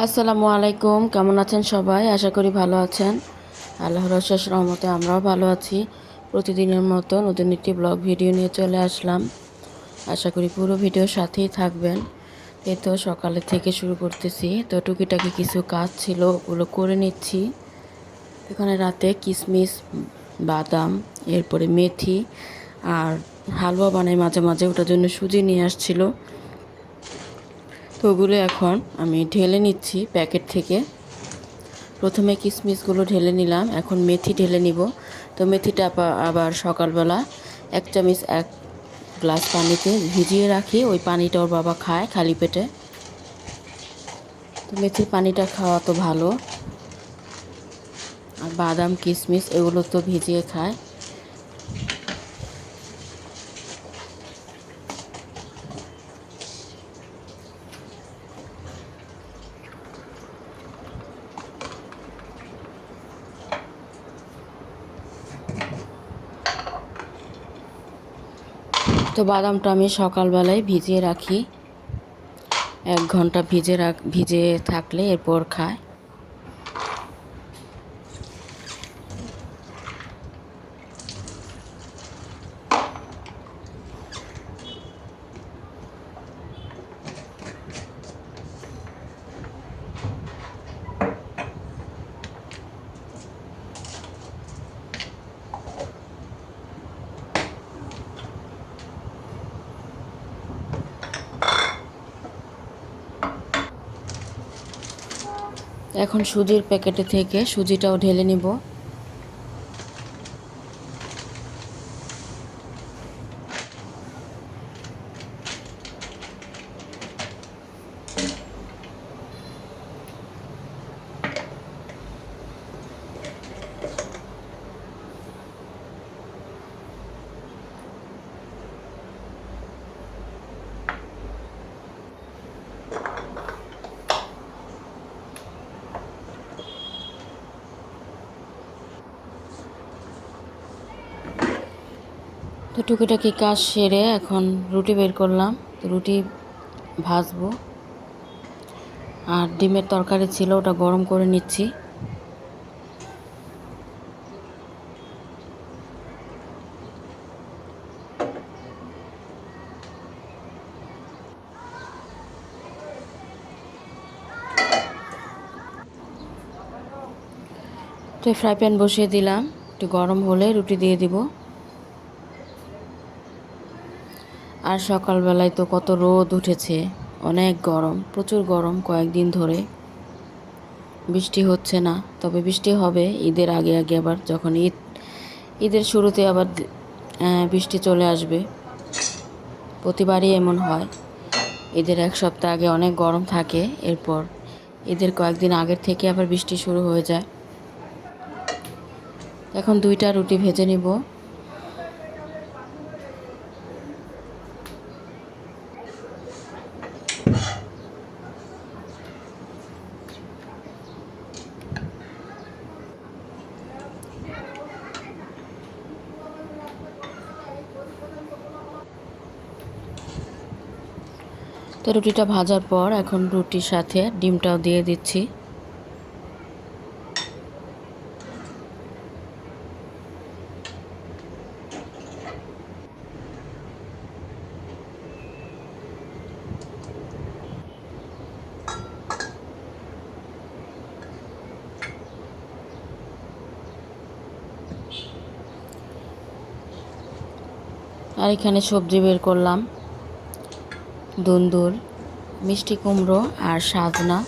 আসসালামু আলাইকুম, কেমন আছেন সবাই? আশা করি ভালো আছেন। আল্লাহর অশেষ রহমতে আমরাও ভালো আছি। প্রতিদিনের মতো নতুন একটি ব্লগ ভিডিও নিয়ে চলে আসলাম। আশা করি পুরো ভিডিওর সাথেই থাকবেন। এই তো সকালে থেকে শুরু করতেছি। তো টুকিটাকি কিছু কাজ ছিল, ওগুলো করে নিচ্ছি। এখানে রাতে কিশমিশ, বাদাম, এরপরে মেথি আর হালুয়া বানাই মাঝে মাঝে, ওটার জন্য সুজি নিয়ে আসছিল। তো ওগুলো এখন আমি ঢেলে নিচ্ছি প্যাকেট থেকে। প্রথমে কিশমিশগুলো ঢেলে নিলাম, এখন মেথি ঢেলে নিব। তো মেথিটা আবার সকালবেলা এক গ্লাস পানিতে ভিজিয়ে রাখি, ওই পানিটা ওর বাবা খায় খালি পেটে। তো মেথির পানিটা খাওয়া তো ভালো। আর বাদাম কিশমিশ এগুলো তো ভিজিয়ে খায়। তো বাদামটা আমি সকালবেলায় ভিজিয়ে রাখি, 1 ঘন্টা ভিজে থাকলে এরপর খায়। এখন সুজির প্যাকেটে থেকে সুজিটাও ঢেলে নিব। তো টুকিটাকি কাজ সেরে এখন রুটি বের করলাম। তো রুটি ভাজবো। আর ডিমের তরকারি ছিল, ওটা গরম করে নিচ্ছি। তো ফ্রাই প্যান বসিয়ে দিলাম, একটু গরম হলে রুটি দিয়ে দিব। আর সকালবেলায় তো কত রোদ উঠেছে, অনেক গরম, প্রচুর গরম কয়েকদিন ধরে। বৃষ্টি হচ্ছে না, তবে বৃষ্টি হবে ঈদের আগে আগে। আবার যখন ঈদের শুরুতে আবার বৃষ্টি চলে আসবে। প্রতিবারই এমন হয়, ঈদের 1 সপ্তাহ আগে অনেক গরম থাকে, এরপর ঈদের কয়েকদিন আগের থেকে আবার বৃষ্টি শুরু হয়ে যায়। এখন 2টা রুটি ভেজে নিব। তো রুটিটা ভাজার পর এখন রুটির সাথে ডিমটাও দিয়ে দিচ্ছি। আর এখানে সবজি বের করলাম, দুন্দুল, মিষ্টি কুমড়ো আর সাজনা।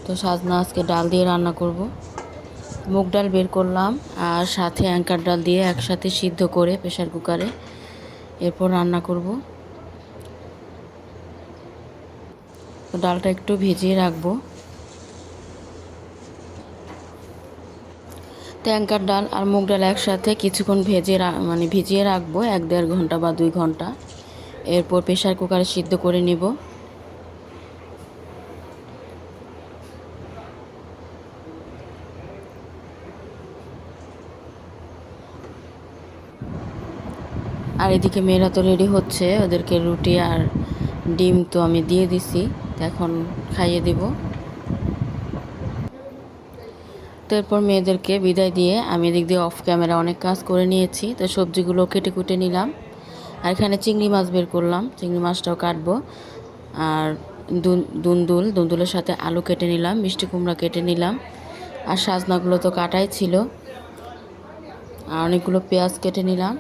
তো সাজনা আজকে ডাল দিয়ে রান্না করব। মুগ ডাল বের করলাম আর সাথে অ্যাঙ্কার ডাল দিয়ে একসাথে সিদ্ধ করে প্রেসার কুকারে এরপর রান্না করব। তো ডালটা একটু ভিজিয়ে রাখবো। তো অ্যাঙ্কার ডাল আর মুগ ডাল একসাথে কিছুক্ষণ ভিজিয়ে রাখবো, 1-1.5 ঘন্টা বা 2 ঘন্টা। এরপর প্রেসার কুকারে সিদ্ধ করে নিব। আর এদিকে মেয়েরা তো রেডি হচ্ছে, ওদেরকে রুটি আর ডিম তো আমি দিয়ে দিছি, এখন খাইয়ে দিব। তো এরপর মেয়েদেরকে বিদায় দিয়ে আমি এদিক দিয়ে অফ ক্যামেরা অনেক কাজ করে নিয়েছি। তো সবজিগুলো কেটে কুটে নিলাম, আর এখানে চিংড়ি মাছ বের করলাম, চিংড়ি মাছটাও কাটবো। আর দুন্দুলের সাথে আলু কেটে নিলাম, মিষ্টি কুমড়া কেটে নিলাম, আর সাজনাগুলো তো কাটাই ছিল, আর অনেকগুলো পেঁয়াজ কেটে নিলাম।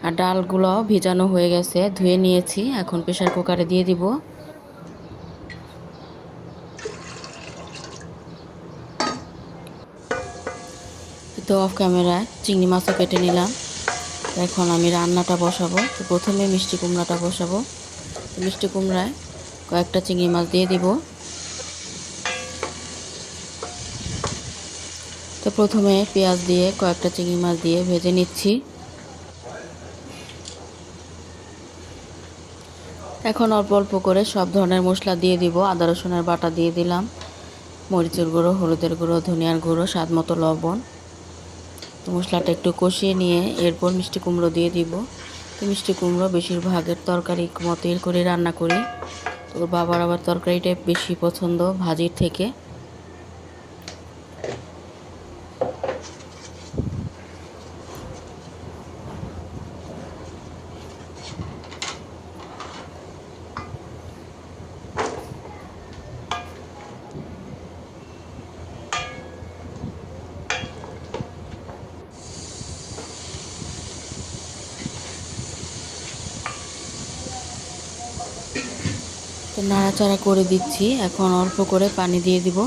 আর ডালগুলো ভিজানো হয়ে গেছে, ধুয়ে নিয়েছি, এখন প্রেসার কুকারে দিয়ে দিব। তো অফ ক্যামেরায় চিংড়ি মাছও কেটে নিলাম। এখন আমি রান্নাটা বসাবো। তো প্রথমে মিষ্টি কুমড়াটা বসাবো। মিষ্টি কুমড়ায় কয়েকটা চিংড়ি মাছ দিয়ে দিব। তো প্রথমে পেঁয়াজ দিয়ে কয়েকটা চিংড়ি মাছ দিয়ে ভেজে নিচ্ছি। এখন অল্প অল্প করে সব ধরনের মশলা দিয়ে দিব। আদা রসুনের বাটা দিয়ে দিলাম, মরিচের গুঁড়ো, হলুদের গুঁড়ো, ধনিয়ার গুঁড়ো, স্বাদ মতো লবণ। তো মশলাটা একটু কষিয়ে নিয়ে এরপর মিষ্টি কুমড়ো দিয়ে দিব। তো মিষ্টি কুমড়ো বেশিরভাগের তরকারি মতো করে রান্না করি। তো বাবার আবার তরকারিটাই বেশি পছন্দ ভাজির থেকে। তো নাড়াচাড়া করে দিচ্ছি, এখন অল্প করে পানি দিয়ে দিব।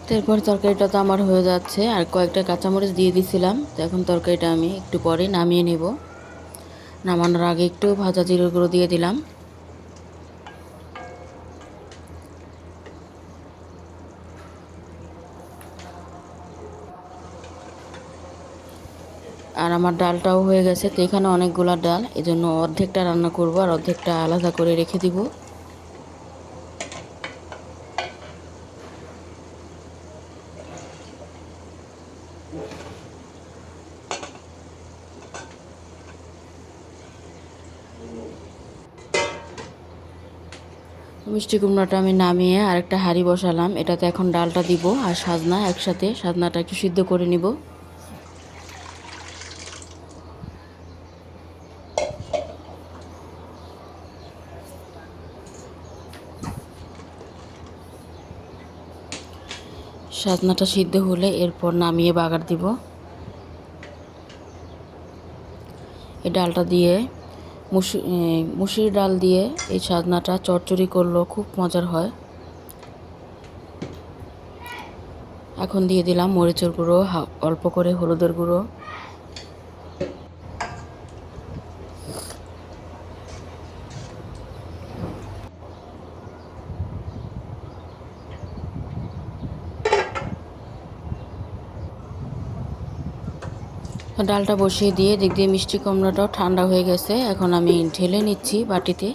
তো এরপর তরকারিটা তো আমার হয়ে যাচ্ছে, আর কয়েকটা কাঁচামরিচ দিয়ে দিছিলাম। তো এখন তরকারিটা আমি একটু পরে নামিয়ে নেব। নামানোর আগে একটু ভাজা জিরে গুঁড়ো দিয়ে দিলাম। আর আমার ডালটাও হয়ে গেছে। তো এখানে অনেকগুলো ডাল, এজন্য অর্ধেকটা রান্না করব আর অর্ধেকটা আলাদা করে রেখে দিব। মিষ্টি কুমড়াটা আমি নামিয়ে আরেকটা হাঁড়ি বসালাম, এটাতে এখন ডালটা দিব আর সাজনা একসাথে, সাজনাটা একটু সিদ্ধ করে নিব। সাজনাটা সিদ্ধ হলে এরপর নামিয়ে বাগার দিব। এই ডালটা দিয়ে মুসুরির ডাল দিয়ে এই সাজনাটা চচ্চড়ি করলেও খুব মজার হয়। এখন দিয়ে দিলাম মরিচের গুঁড়ো, অল্প করে হলুদের গুঁড়ো। ডালটা বসিয়ে দিয়ে দিক দিয়ে মিষ্টি কুমড়াটাও ঠান্ডা হয়ে গেছে, এখন আমি ঢেলে নিচ্ছি বাটিতে।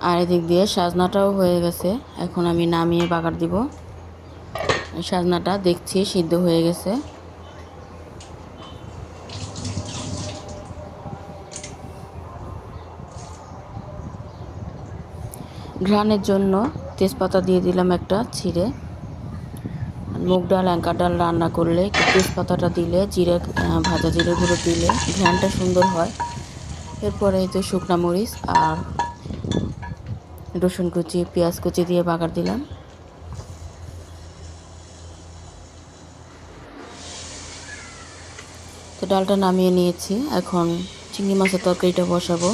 আর এদিক দিয়ে সাজনাটাও হয়ে গেছে, এখন আমি নামিয়ে বাগার দিব। সাজনাটা দেখছি সিদ্ধ হয়ে গেছে। ঘ্রাণের জন্য তেজপাতা দিয়ে দিলাম একটা ছিঁড়ে। মুগ ডাল অ্যাঙ্কার ডাল রান্না করলে তেজপাতাটা দিলে, ভাজা জিরে গুঁড়ো দিলে ঘ্রাণটা সুন্দর হয়। এরপরে এই তো শুকনা মরিচ আর রসুন কুচি, পেঁয়াজ কুচি দিয়ে বাগার দিলাম। তো ডালটা নামিয়ে নিয়েছি, এখন চিংড়ি মাছের তরকারিটা বসাবো।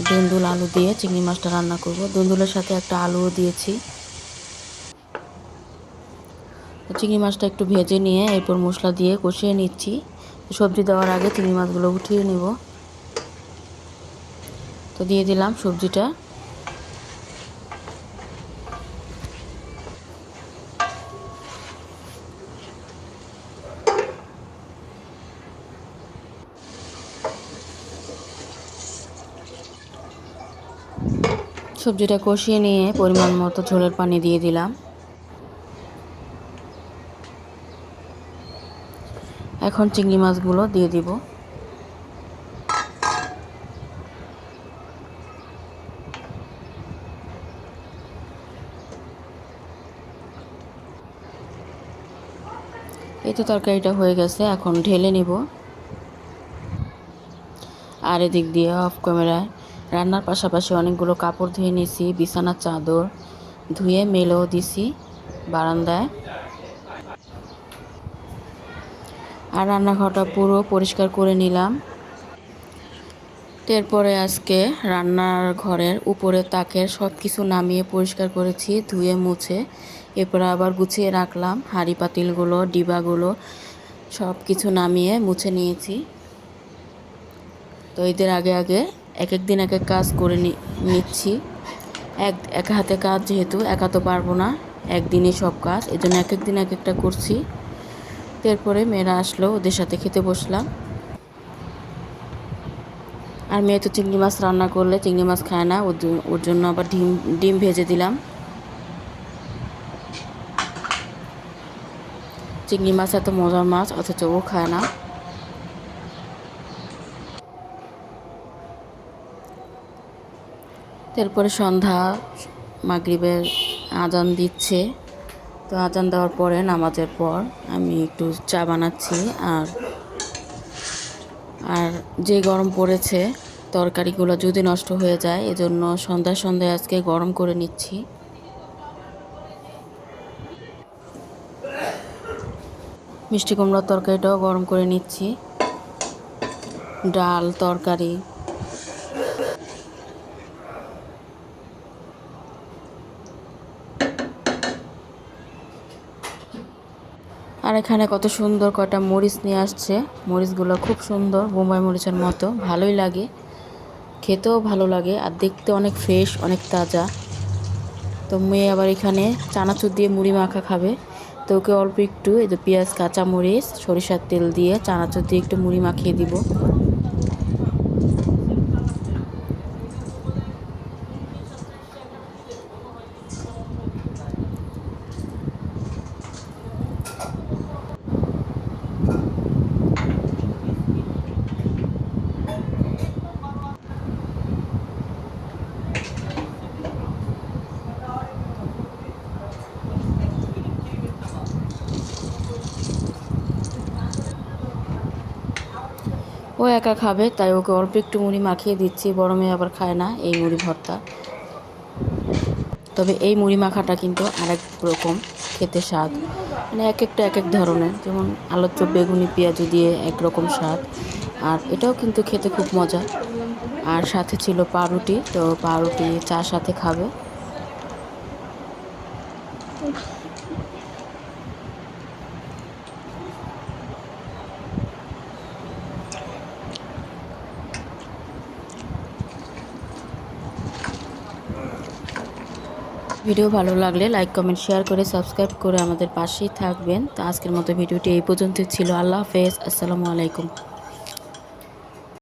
দুন্দুল আলু দিয়ে চিংড়ি মাছটা রান্না করব। দুন্দুলের সাথে একটা আলুও দিয়েছি। চিংড়ি মাছটা একটু ভেজে নিয়ে এরপর মশলা দিয়ে কষিয়ে নিচ্ছি। সবজি দেওয়ার আগে চিংড়ি মাছগুলো উঠিয়ে নিব। তো দিয়ে দিলাম সবজিটা। সবজিটা কষিয়ে নিয়ে পরিমাণ মতো ঝোলের পানি দিয়ে দিলাম। এখন চিংড়ি মাছগুলো দিয়ে দিব। এই তো তরকারিটা হয়ে গেছে, এখন ঢেলে নিব। আর এদিক দিয়ে অফ ক্যামেরায় রান্নার পাশাপাশি অনেকগুলো কাপড় ধুয়ে নিয়েছি, বিছানার চাদর ধুয়ে মেলেও দিছি বারান্দায়। আর রান্নাঘরটা পুরো পরিষ্কার করে নিলাম। এরপরে আজকে রান্নার ঘরের উপরে তাকের সব কিছু নামিয়ে পরিষ্কার করেছি, ধুয়ে মুছে। এরপরে আবার গুছিয়ে রাখলাম হাঁড়ি পাতিলগুলো, ডিবাগুলো সব কিছু নামিয়ে মুছে নিয়েছি। তো এদের আগে আগে এক এক দিন এক এক কাজ করে নিচ্ছি। এক হাতে কাজ, যেহেতু একা তো পারবো না একদিনে সব কাজ, এজন্য এক এক দিন এক একটা করছি। এরপরে মেয়েরা আসলো, ওদের সাথে খেতে বসলাম। আর মেয়ে তো চিংড়ি মাছ রান্না করলে চিংড়ি মাছ খায় না, ওর জন্য আবার ডিম ভেজে দিলাম। চিংড়ি মাছ এত মজার মাছ, অথচ ও খায় না। তারপরে সন্ধ্যা মাগরিবের আজান দিচ্ছে। তো আজান দেওয়ার পরে নামাজের পর আমি একটু চা বানাচ্ছি। আর যে গরম পড়েছে, তরকারিগুলো যদি নষ্ট হয়ে যায়, এজন্য সন্ধ্যায় আজকে গরম করে নিচ্ছি। মিষ্টি কুমড়ার তরকারিটাও গরম করে নিচ্ছি। ডাল তরকারি। আর এখানে কত সুন্দর কয়টা মরিচ নিয়ে আসছে। মরিচগুলো খুব সুন্দর, বোম্বাই মরিচের মতো, ভালোই লাগে, খেতেও ভালো লাগে, আর দেখতে অনেক ফ্রেশ, অনেক তাজা। তো মেয়ে আবার এখানে চানাচুর দিয়ে মুড়ি মাখা খাবে। তো ওকে অল্প একটু এই যে পেঁয়াজ, কাঁচামরিচ, সরিষার তেল দিয়ে চানাচুর দিয়ে একটু মুড়ি মাখিয়ে দিব। ও একা খাবে, তাই ওকে অল্প একটু মুড়ি মাখিয়ে দিচ্ছি। বড় মেয়ে আবার খায় না এই মুড়ি ভর্তা। তবে এই মুড়ি মাখাটা কিন্তু আরেক রকম খেতে স্বাদ, মানে এক একটা এক এক ধরনের। যেমন আলুর চপ, বেগুনি, পেঁয়াজু দিয়ে একরকম স্বাদ, আর এটাও কিন্তু খেতে খুব মজা। আর সাথে ছিল পাউরুটি, তো পাউরুটি চার সাথে খাবে। ভিডিও ভালো লাগলে লাইক, কমেন্ট, শেয়ার করে সাবস্ক্রাইব করে আমাদের পাশেই থাকবেন। তো আজকের মতো ভিডিওটি এই পর্যন্ত ছিল। আল্লাহ হাফেজ, আসসালামু আলাইকুম।